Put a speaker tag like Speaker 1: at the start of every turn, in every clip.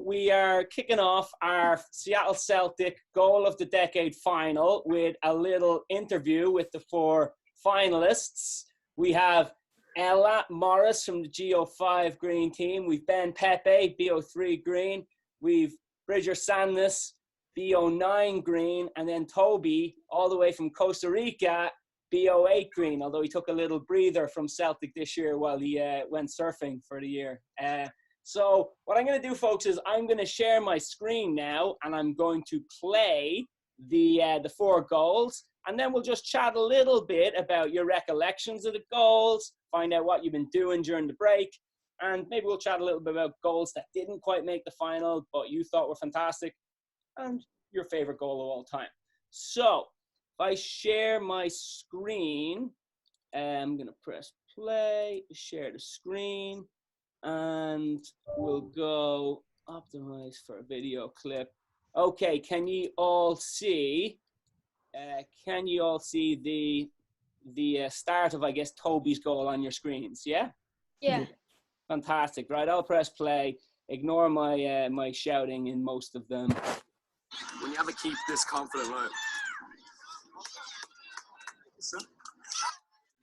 Speaker 1: we are kicking off our Seattle Celtic Goal of the Decade final with a little interview with the four finalists. We have Ella Morris from the GO5 Green team. We've Ben Pepe, BO3 Green. We've Bridger Sandness, BO9 Green. And then Toby, all the way from Costa Rica, BO8 Green, although he took a little breather from Celtic this year while he went surfing for the year. So what I'm going to do, folks, is I'm going to share my screen now, and I'm going to play the four goals, and then we'll just chat a little bit about your recollections of the goals, find out what you've been doing during the break, and maybe we'll chat a little bit about goals that didn't quite make the final, but you thought were fantastic, and your favorite goal of all time. So if I share my screen, I'm going to press play, share the screen, and we'll go optimize for a video clip. Okay, can you all see? The start of, I guess, Toby's goal on your screens? Yeah.
Speaker 2: Yeah.
Speaker 1: Fantastic. Right, I'll press play. Ignore my my shouting in most of them.
Speaker 3: When you have to keep this confident, right?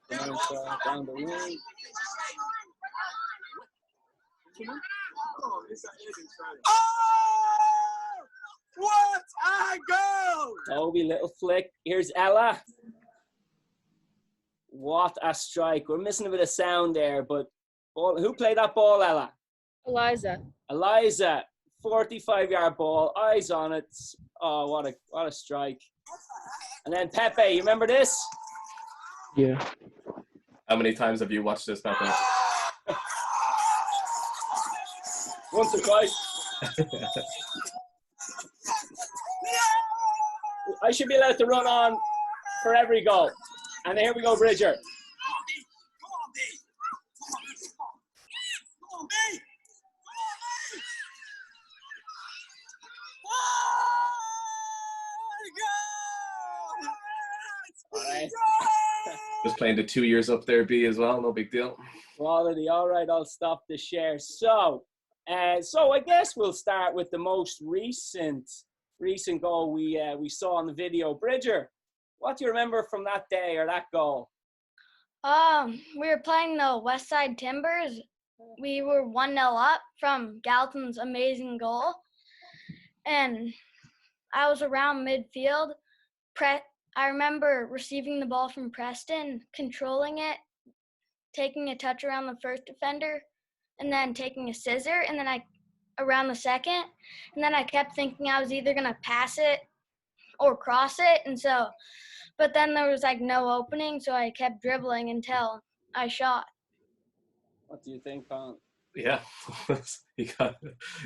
Speaker 1: Down the wing.
Speaker 3: Oh! What a goal!
Speaker 1: Toby, little flick. Here's Ella. What a strike. We're missing a bit of sound there, but who played that ball, Ella?
Speaker 2: Eliza.
Speaker 1: Eliza, 45-yard ball, eyes on it. Oh, what a strike. And then Pepe, you remember this?
Speaker 4: Yeah.
Speaker 5: How many times have you watched this, Pepe?
Speaker 1: Once or twice. I should be allowed to run on for every goal. And here we go, Bridger.
Speaker 5: Just playing the 2 years up there, B, as well. No big deal.
Speaker 1: Quality. All right, I'll stop the share. So I guess we'll start with the most recent goal we saw on the video. Bridger, what do you remember from that day or that goal?
Speaker 2: We were playing the Westside Timbers. We were 1-0 up from Galton's amazing goal, and I was around midfield. I remember receiving the ball from Preston, controlling it, taking a touch around the first defender, and then taking a scissor, and then around the second, and then I kept thinking I was either gonna pass it or cross it, but then there was like no opening, so I kept dribbling until I shot.
Speaker 1: What do you think, Colin?
Speaker 5: Yeah, you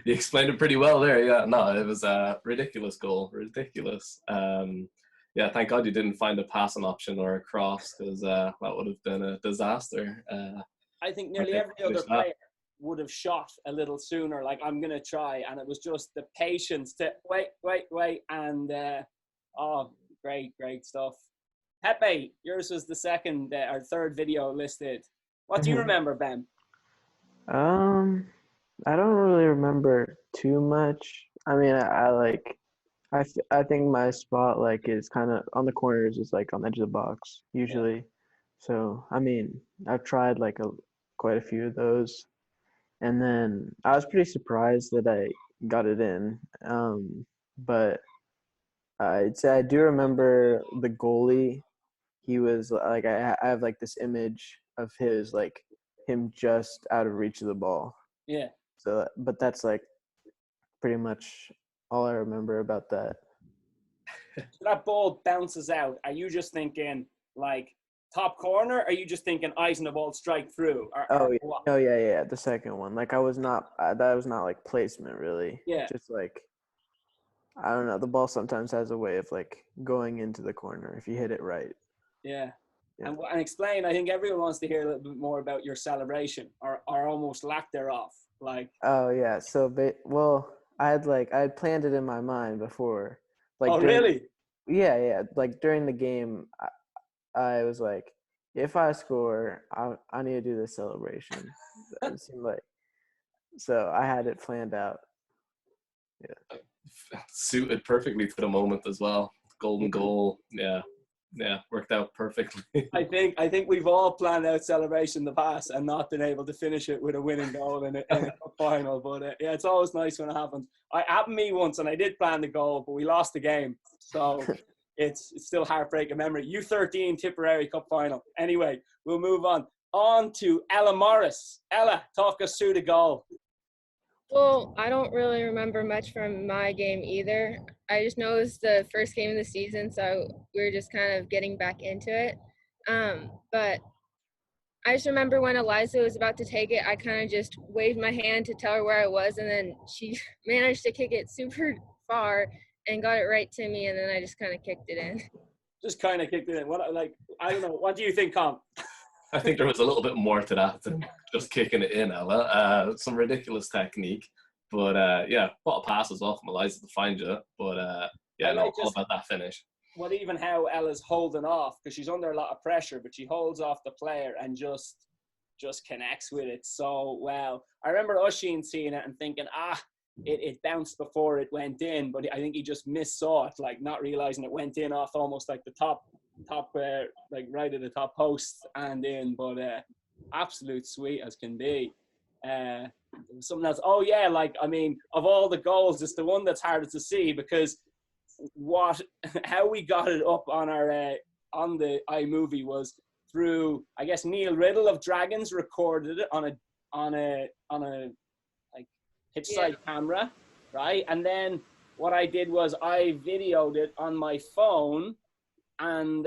Speaker 5: explained it pretty well there. Yeah, no, it was a ridiculous goal, ridiculous. Yeah, thank God you didn't find a passing option or a cross, because that would have been a disaster.
Speaker 1: I think nearly every other player would have shot a little sooner, like, I'm going to try, and it was just the patience to wait, and great stuff. Pepe, yours was the second or third video listed. What do you remember, Ben?
Speaker 4: I don't really remember too much. I mean, I think my spot is kind of on the corners, is like on the edge of the box usually. Yeah. So I mean, I've tried quite a few of those, and then I was pretty surprised that I got it in. But I'd say I do remember the goalie. He was I have this image of his him just out of reach of the ball.
Speaker 1: Yeah.
Speaker 4: So, but that's pretty much all I remember about that.
Speaker 1: So that ball bounces out. Are you just thinking top corner? Or are you just thinking eyes on the ball, strike through?
Speaker 4: Yeah. The second one. That was not placement really.
Speaker 1: Yeah.
Speaker 4: Just I don't know. The ball sometimes has a way of going into the corner if you hit it right.
Speaker 1: Yeah. Yeah. And explain. I think everyone wants to hear a little bit more about your celebration or almost lack thereof.
Speaker 4: Oh yeah. So I had planned it in my mind before.
Speaker 1: Really?
Speaker 4: Yeah. During the game, I was if I score, I need to do this celebration. It seemed so I had it planned out.
Speaker 5: Suited perfectly to the moment as well. Golden goal, yeah, worked out perfectly.
Speaker 1: I think we've all planned out celebration in the past and not been able to finish it with a winning goal in a cup final. But yeah, it's always nice when it happens. It happened to me once, and I did plan the goal, but we lost the game. So it's still heartbreaking memory. U13 Tipperary Cup final. Anyway, we'll move on to Ella Morris. Ella, talk us through the goal.
Speaker 6: Well, I don't really remember much from my game either. I just know it was the first game of the season, so we were just kind of getting back into it. But I just remember when Eliza was about to take it, I kind of just waved my hand to tell her where I was, and then she managed to kick it super far and got it right to me, and then I just kind of kicked it in.
Speaker 1: Just kind of kicked it in. I don't know. What do you think, Tom?
Speaker 5: I think there was a little bit more to that than just kicking it in, Ella. Some ridiculous technique. But yeah, what a pass as well from Eliza to find you. But yeah, all about that finish.
Speaker 1: What even how Ella's holding off, because she's under a lot of pressure, but she holds off the player and just connects with it so well. I remember Oisín seeing it and thinking, it bounced before it went in, but I think he just missaw it, like not realizing it went in off almost like the top like right at the top post and in. But absolute sweet as can be. Something else. Oh yeah, like I mean, of all the goals, it's the one that's hardest to see because how we got it up on our on the iMovie was through, I guess, Neil Riddle of Dragons recorded it on a like pitch side camera, right? And then what I did was I videoed it on my phone and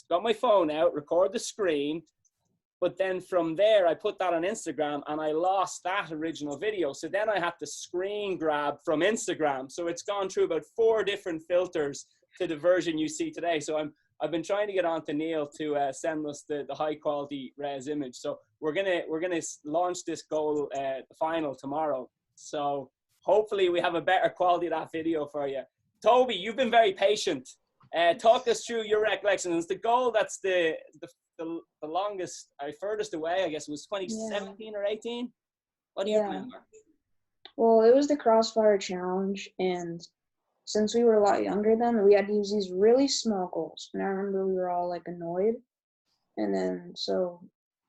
Speaker 1: got my phone out, record the screen. But then from there, I put that on Instagram and I lost that original video. So then I had to screen grab from Instagram. So it's gone through about 4 different filters to the version you see today. So I've been trying to get on to Neil to send us the high quality res image. So we're gonna launch this goal final tomorrow. So hopefully we have a better quality of that video for you. Toby, you've been very patient. Talk us through your recollections. The goal that's the longest, furthest away, I guess it was 2017 or 18. What do you remember?
Speaker 7: Well, it was the Crossfire Challenge, and since we were a lot younger then, we had to use these really small goals. And I remember we were all like annoyed. And then so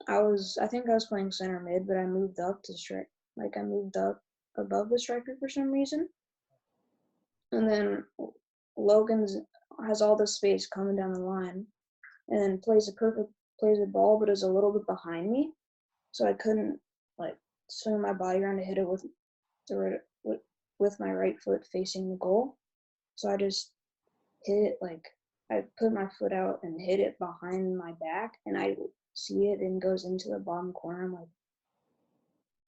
Speaker 7: I think I was playing center mid, but I moved up to strike. Like I moved up above the striker for some reason. And then Logan has all this space coming down the line, and then plays a ball, but is a little bit behind me, so I couldn't like swing my body around to hit it with my right foot facing the goal. So I just hit it, like I put my foot out and hit it behind my back, and I see it and goes into the bottom corner. I'm like,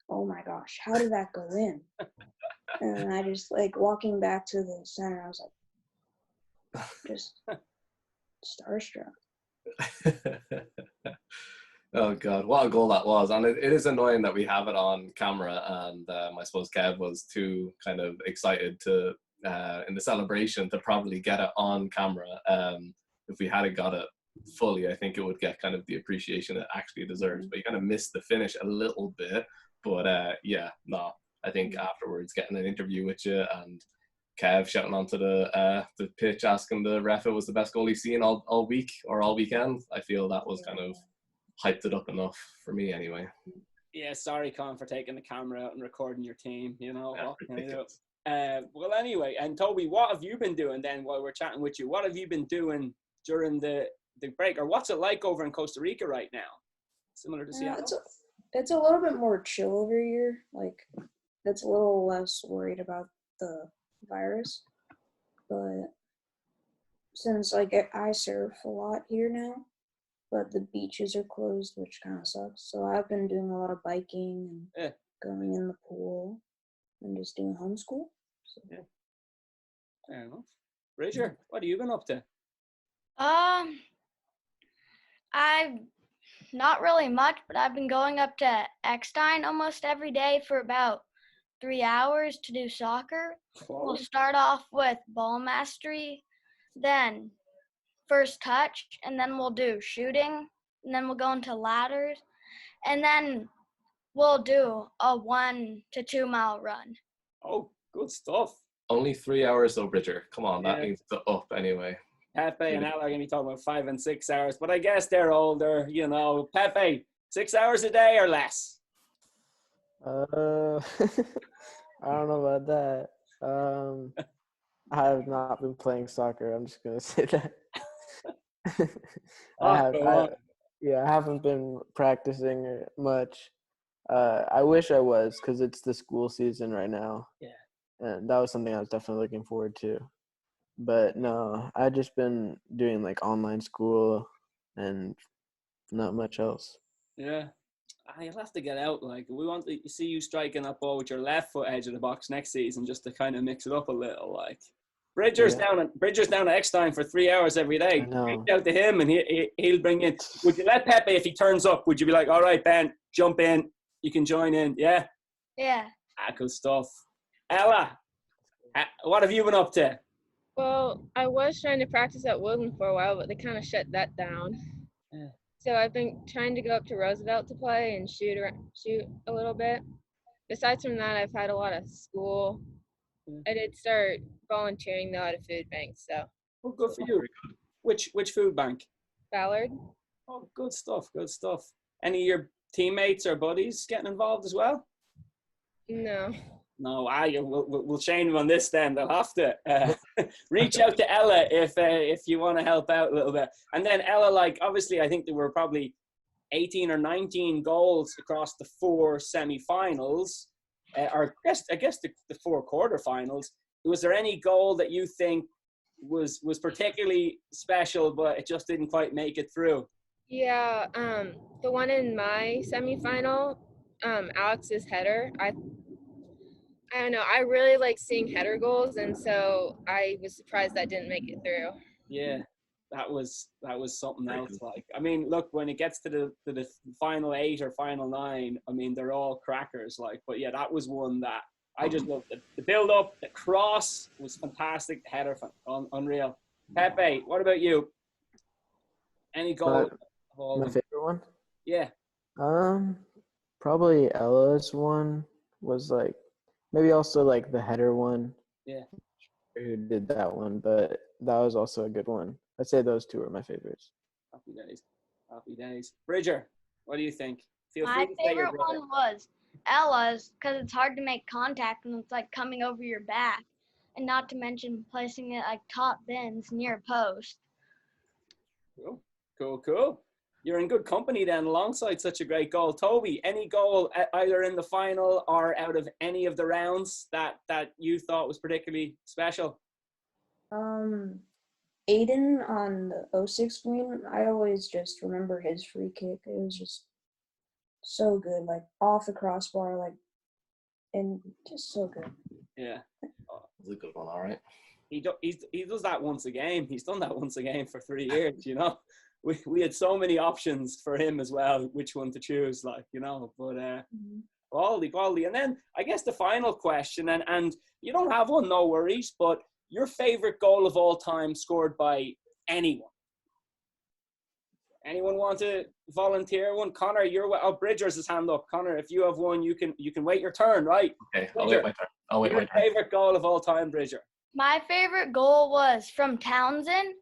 Speaker 7: oh my gosh, how did that go in? And I just like walking back to the center, I was like, just starstruck.
Speaker 5: Oh God, what a goal that was. And it is annoying that we have it on camera, and I suppose Kev was too kind of excited to in the celebration to probably get it on camera. If we had got it fully, I think it would get kind of the appreciation it actually deserves, but you kind of missed the finish a little bit. But I think afterwards getting an interview with you and Kev shouting onto the pitch asking the ref if it was the best goal he's seen all week or all weekend, I feel that was kind of hyped it up enough for me anyway.
Speaker 1: Yeah, sorry Con for taking the camera out and recording your team, you know. Well anyway, and Toby, what have you been doing then while we're chatting with you? What have you been doing during the break, or what's it like over in Costa Rica right now? Similar to Seattle?
Speaker 7: It's a little bit more chill over here. Like it's a little less worried about the virus, but since like I surf a lot here now, but the beaches are closed, which kind of sucks. So I've been doing a lot of biking and going in the pool and just doing homeschool. So.
Speaker 1: Yeah, fair enough. Bridger, what have you been up to?
Speaker 2: I've not really much, but I've been going up to Eckstein almost every day for about 3 hours to do soccer. We'll start off with ball mastery, then first touch, and then we'll do shooting, and then we'll go into ladders, and then we'll do a 1 to 2 mile run.
Speaker 1: Oh, good stuff.
Speaker 5: Only 3 hours though, Bridger. Come on, that
Speaker 1: Yeah.
Speaker 5: needs to up anyway.
Speaker 1: Pepe and Ella are going to be talking about 5 and 6 hours, but I guess they're older, you know. Pepe, 6 hours a day or less?
Speaker 4: I don't know about that. I have not been playing soccer. I'm just gonna say that.
Speaker 1: Go on.
Speaker 4: I haven't been practicing much. I wish I was, because it's the school season right now.
Speaker 1: Yeah.
Speaker 4: And that was something I was definitely looking forward to. But no, I just been doing like online school and not much else.
Speaker 1: Yeah. You'll have to get out. Like, we want to see you striking that ball with your left foot edge of the box next season, just to kind of mix it up a little. Like, Bridger's
Speaker 4: Yeah.
Speaker 1: down at Eckstein for 3 hours every day.
Speaker 4: I know.
Speaker 1: Reach out to him, and he'll bring in. Would you let Pepe, if he turns up, would you be like, all right, Ben, jump in, you can join in? Yeah.
Speaker 2: Yeah.
Speaker 1: Good stuff. Ella, what have you been up to?
Speaker 6: Well, I was trying to practice at Woodland for a while, but they kind of shut that down.
Speaker 1: Yeah.
Speaker 6: So I've been trying to go up to Roosevelt to play and shoot a little bit. Besides from that, I've had a lot of school.
Speaker 1: Yeah.
Speaker 6: I did start volunteering though at a food bank, so
Speaker 1: Oh, good for you. Which food bank?
Speaker 6: Ballard.
Speaker 1: Oh, good stuff. Good stuff. Any of your teammates or buddies getting involved as well?
Speaker 6: No.
Speaker 1: No, we'll shame them on this then. They'll have to reach out to Ella if you want to help out a little bit. And then Ella, like, obviously, I think there were probably 18 or 19 goals across the 4 semi-finals, or I guess the 4 quarterfinals. Was there any goal that you think was particularly special, but it just didn't quite make it through?
Speaker 6: Yeah, the one in my semifinal, Alex's header, I don't know, I really like seeing header goals, and so I was surprised that didn't make it through.
Speaker 1: Yeah, that was something else. Like, I mean, look, when it gets to the final 8 or final 9, I mean, they're all crackers. Like, but yeah, that was one that I just loved. The build up, the cross was fantastic. The header, unreal. Pepe, what about you? Any goal?
Speaker 4: My favorite one?
Speaker 1: Yeah.
Speaker 4: Probably Ella's one was like, maybe also like the header one.
Speaker 1: Yeah.
Speaker 4: Who did that one, but that was also a good one. I'd say those 2 are my favorites.
Speaker 1: Happy days. Happy days. Bridger, what do you think? Feel
Speaker 2: My
Speaker 1: free to say your
Speaker 2: favorite
Speaker 1: brother.
Speaker 2: one was Ella's, because it's hard to make contact and it's like coming over your back. And not to mention placing it like top bins near post.
Speaker 1: Cool. You're in good company then, alongside such a great goal. Toby, any goal either in the final or out of any of the rounds that you thought was particularly special?
Speaker 7: Aiden on the 06 win, I always just remember his free kick. It was just so good, like off the crossbar, like, and just so good.
Speaker 1: Yeah.
Speaker 5: It was a good one, all right.
Speaker 1: He does that once a game. He's done that once a game for 3 years, you know. We had so many options for him as well, which one to choose, like, you know. But quality. And then I guess the final question, and you don't have one, no worries, but your favorite goal of all time scored by anyone? Anyone want to volunteer one? Connor, Bridger's his hand up. Connor, if you have one, you can wait your turn, right?
Speaker 5: Okay, I'll wait my turn.
Speaker 1: Your favorite goal of all time, Bridger?
Speaker 2: My favorite goal was from Townsend.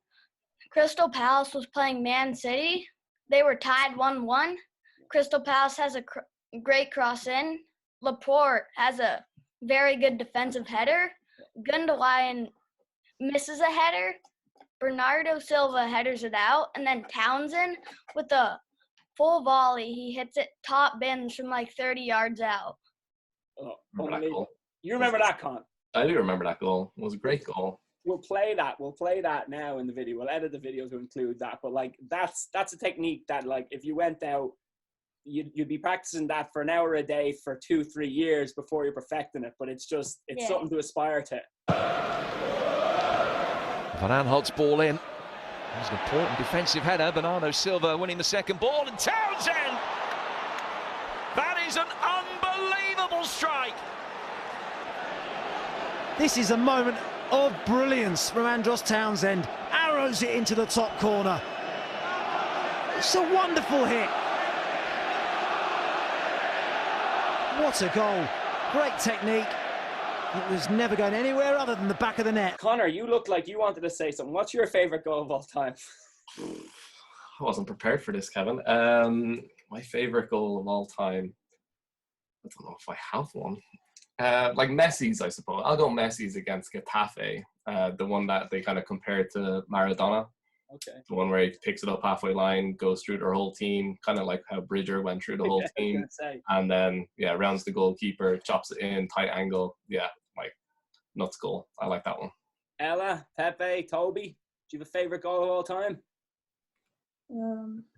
Speaker 2: Crystal Palace was playing Man City. They were tied 1-1. Crystal Palace has a great cross in. Laporte has a very good defensive header. Gundogan misses a header. Bernardo Silva headers it out. And then Townsend, with a full volley, he hits it top bins from like 30 yards out.
Speaker 1: Oh,
Speaker 5: Remember that goal?
Speaker 1: You remember that, Con?
Speaker 5: I do remember that goal. It was a great goal.
Speaker 1: We'll play that now in the video. We'll edit the video to include that. But like, that's a technique that, like, if you went out, you'd be practicing that for an hour a day for 2-3 years before you're perfecting it. But it's something to aspire to.
Speaker 8: Van Aanholt's ball in. There's an important defensive header. Bernardo Silva winning the second ball, and Townsend! That is an unbelievable strike!
Speaker 9: This is a moment of brilliance from Andros Townsend. Arrows it into the top corner. It's a wonderful hit. What a goal. Great technique. It was never going anywhere other than the back of the net.
Speaker 1: Connor, you look like you wanted to say something. What's your favourite goal of all time?
Speaker 5: I wasn't prepared for this, Kevin. My favorite goal of all time. I don't know if I have one. Like Messi's, I suppose. I'll go Messi's against Getafe, the one that they kind of compared to Maradona.
Speaker 1: Okay.
Speaker 5: The one where he picks it up halfway line, goes through their whole team, kind of like how Bridger went through the whole team, and then rounds the goalkeeper, chops it in, tight angle. Yeah, like nuts goal. I like that one.
Speaker 1: Ella, Pepe, Toby, do you have a favourite goal of all time?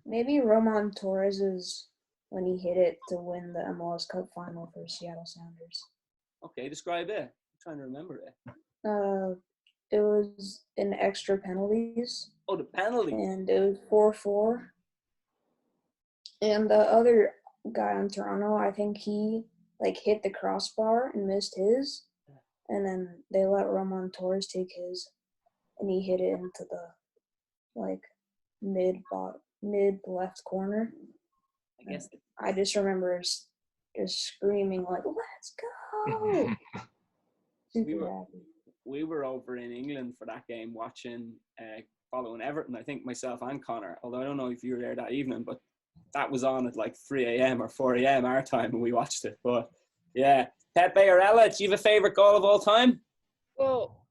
Speaker 7: Maybe Roman Torres's when he hit it to win the MLS Cup final for Seattle Sounders.
Speaker 1: Okay, describe it. I'm trying to remember it.
Speaker 7: It was in extra penalties.
Speaker 1: Oh, the penalty.
Speaker 7: And it was 4-4. And the other guy on Toronto, I think he hit the crossbar and missed his. And then they let Roman Torres take his, and he hit it into the mid left corner.
Speaker 1: I guess
Speaker 7: I just remember just screaming "Let's go!" Super happy.
Speaker 1: We were over in England for that game watching, following Everton, I think myself and Connor, although I don't know if you were there that evening, but that was on at 3 a.m. or 4 a.m. our time when we watched it. But yeah, Pepe or Ella, do you have a favourite goal of all time?
Speaker 6: Well,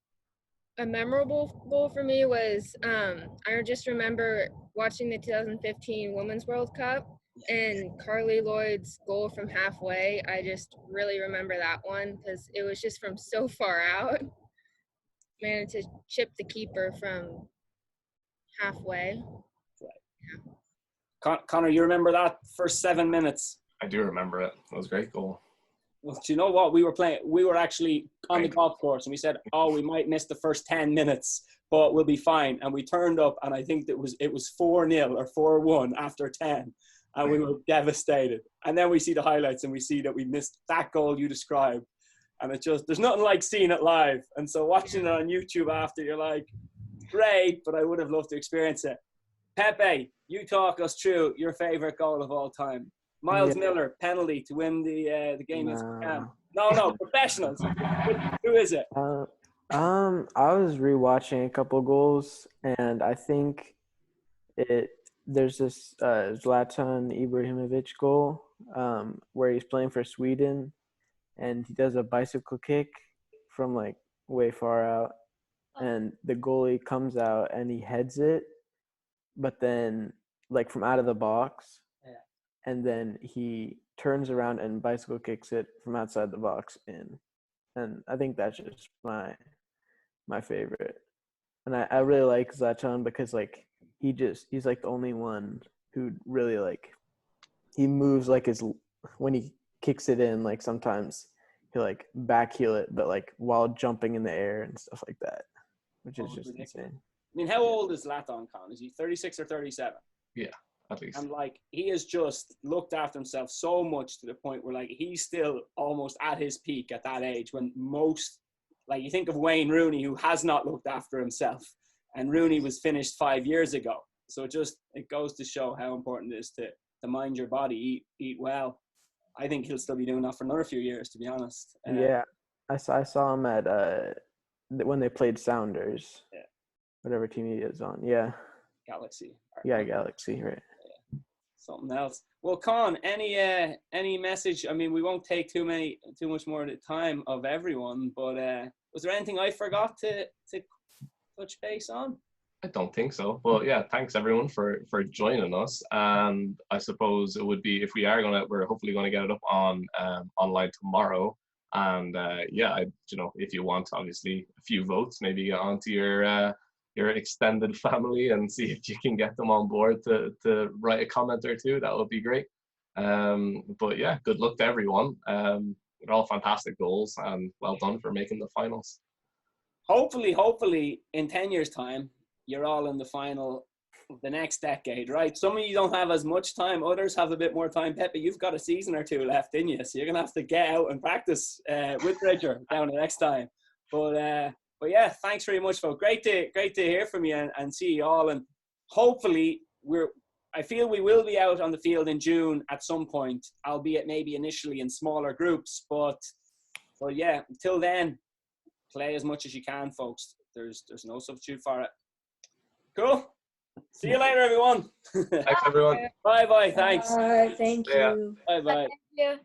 Speaker 6: a memorable goal for me was I just remember watching the 2015 Women's World Cup and Carly Lloyd's goal from halfway. I just really remember that one because it was just from so far out. Managed to chip the keeper from halfway.
Speaker 1: Yeah. Connor, you remember that first 7 minutes?
Speaker 5: I do remember it. It was a great goal.
Speaker 1: Well, do you know what? We were actually on the golf course and we said, we might miss the first 10 minutes, but we'll be fine. And we turned up and I think it was 4-0 or 4-1 after 10. And we were devastated. And then we see the highlights and we see that we missed that goal you described. And there's nothing like seeing it live. And so watching it on YouTube after, you're like, great, but I would have loved to experience it. Pepe, you talk us through your favorite goal of all time. Miles Miller, penalty to win the game against Cam. No, professionals. Who is it?
Speaker 4: I was rewatching a couple goals, and I think there's this Zlatan Ibrahimovic goal where he's playing for Sweden, and he does a bicycle kick from way far out, and the goalie comes out and he heads it, but then from out of the box. And then he turns around and bicycle kicks it from outside the box in. And I think that's just my favorite. And I really like Zlatan because he's the only one who really he moves when he kicks it in, sometimes he'll backheel it, but while jumping in the air and stuff like that, which is just insane.
Speaker 1: I mean, how old is Zlatan, Con? Is he 36 or 37?
Speaker 5: Yeah. At least.
Speaker 1: And he has just looked after himself so much to the point where he's still almost at his peak at that age when most, you think of Wayne Rooney, who has not looked after himself, and Rooney was finished 5 years ago. So it goes to show how important it is to mind your body, eat well. I think he'll still be doing that for another few years, to be honest.
Speaker 4: Yeah, I saw him at when they played Sounders.
Speaker 1: Yeah.
Speaker 4: Whatever team he is on. Yeah.
Speaker 1: Galaxy.
Speaker 4: Yeah, Galaxy, right.
Speaker 1: Something else. Well, Con, any message? I mean, we won't take too much more of the time of everyone, but was there anything I forgot to touch base on?
Speaker 5: I don't think so. Well, yeah, thanks everyone for joining us. And I suppose it would be, if we're hopefully going to get it up on online tomorrow. And if you want, obviously, a few votes, maybe get onto your extended family and see if you can get them on board to write a comment or two. That would be great. But yeah, good luck to everyone. They're all fantastic goals and well done for making the finals.
Speaker 1: Hopefully in 10 years time, you're all in the final of the next decade, right? Some of you don't have as much time. Others have a bit more time. Pepe, you've got a season or two left in you. So you're going to have to get out and practice with Bridger down the next time. But yeah, thanks very much, folks. Great to hear from you and see you all. And hopefully, I feel we will be out on the field in June at some point, albeit maybe initially in smaller groups. But yeah, until then, play as much as you can, folks. There's no substitute for it. Cool. See you later, everyone.
Speaker 5: Thanks, everyone.
Speaker 1: Bye-bye. Thanks.
Speaker 7: Thank
Speaker 5: Yeah.
Speaker 7: you.
Speaker 1: Bye-bye.
Speaker 2: Thank you.